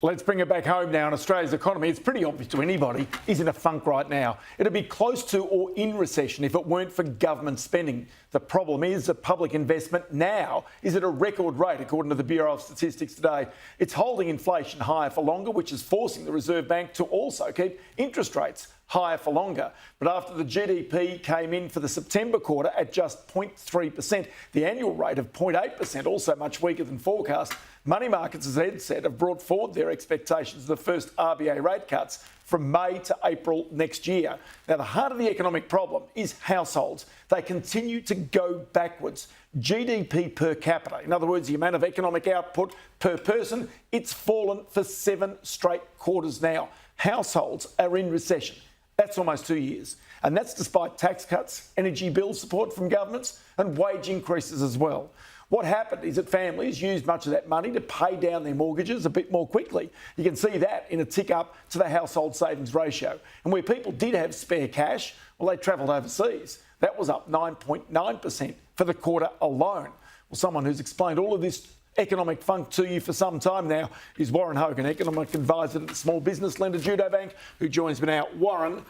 Let's bring it back home now. In Australia's economy, it's pretty obvious to anybody, is in a funk right now. It'd be close to or in recession if it weren't for government spending. The problem is that public investment now is at a record rate, according to the Bureau of Statistics today. It's holding inflation higher for longer, which is forcing the Reserve Bank to also keep interest rates higher for longer. But after the GDP came in for the September quarter at just 0.3%, the annual rate of 0.8%, also much weaker than forecast, money markets, as Ed said, have brought forward their expectations of the first RBA rate cuts from May to April next year. Now, the heart of the economic problem is households. They continue to go backwards. GDP per capita, in other words, the amount of economic output per person, it's fallen for 7 straight quarters now. Households are in recession. That's almost 2 years. And that's despite tax cuts, energy bill support from governments and wage increases as well. What happened is that families used much of that money to pay down their mortgages a bit more quickly. You can see that in a tick up to the household savings ratio. And where people did have spare cash, well, they travelled overseas. That was up 9.9% for the quarter alone. Well, someone who's explained all of this economic funk to you for some time now is Warren Hogan, economic advisor at the small business lender Judo Bank, who joins me now. Warren,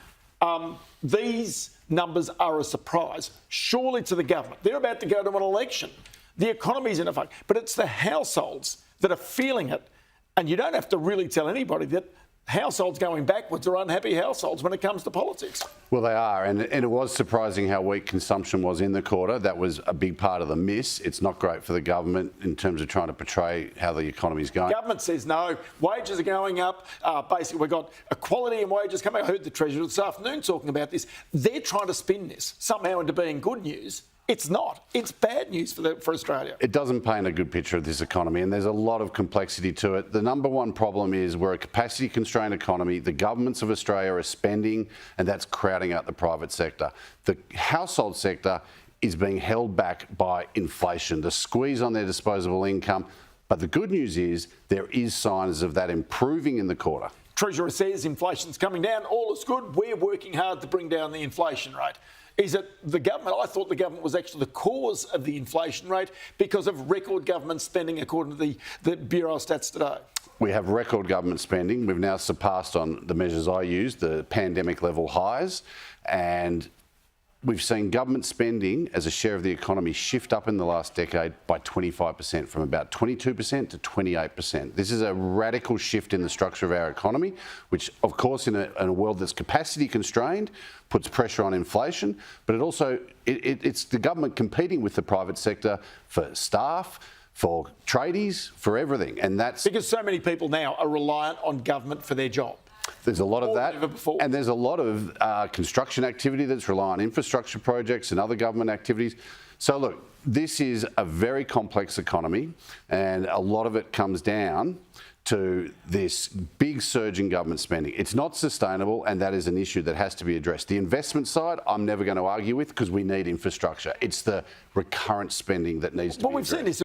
these numbers are a surprise, surely, to the government. They're about to go to an election. The economy's in a funk, but it's the households that are feeling it. And you don't have to really tell anybody that households going backwards are unhappy households when it comes to politics. Well, they are, and it was surprising how weak consumption was in the quarter. That was a big part of the miss. It's not great for the government in terms of trying to portray how the economy's going. Government says no, wages are going up. Basically, we've got equality in wages coming. I heard the Treasurer this afternoon talking about this. They're trying to spin this somehow into being good news. It's not. It's bad news for Australia. It doesn't paint a good picture of this economy, and there's a lot of complexity to it. The number one problem is we're a capacity-constrained economy. The governments of Australia are spending, and that's crowding out the private sector. The household sector is being held back by inflation, the squeeze on their disposable income. But the good news is there is signs of that improving in the quarter. Treasurer says inflation's coming down. All is good. We're working hard to bring down the inflation rate. Is it the government? I thought the government was actually the cause of the inflation rate because of record government spending, according to the Bureau of Stats today. We have record government spending. We've now surpassed, on the measures I used, the pandemic level highs. And we've seen government spending as a share of the economy shift up in the last decade by 25%, from about 22% to 28%. This is a radical shift in the structure of our economy, which, of course, in a world that's capacity constrained, puts pressure on inflation, but it also, it's the government competing with the private sector for staff, for tradies, for everything. And that's because so many people now are reliant on government for their job. There's a lot of that, and there's a lot of construction activity that's reliant on infrastructure projects and other government activities. So look, this is a very complex economy, and a lot of it comes down to this big surge in government spending. It's not sustainable, and that is an issue that has to be addressed. The investment side, I'm never going to argue with, because we need infrastructure. It's the recurrent spending that needs to be addressed. We've seen this